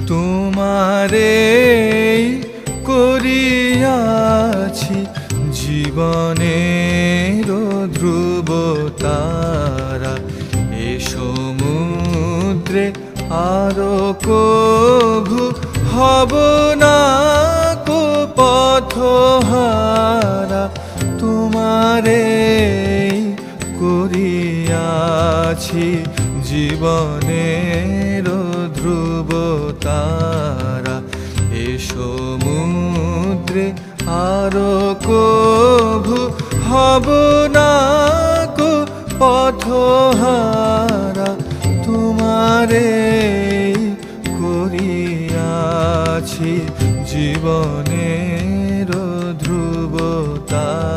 তোমারে করিয়াছি জীবনের ধ্রুব তারা, এ সমুদ্রে আরো কভু হব না কো পথহারা। তোমারে করিয়াছি জীবনের ধ্রুব তারা, এ সমুদ্রে আরো কভু হব না কো পথহারা। তোমারে করিয়াছি জীবনের ধ্রুব তারা।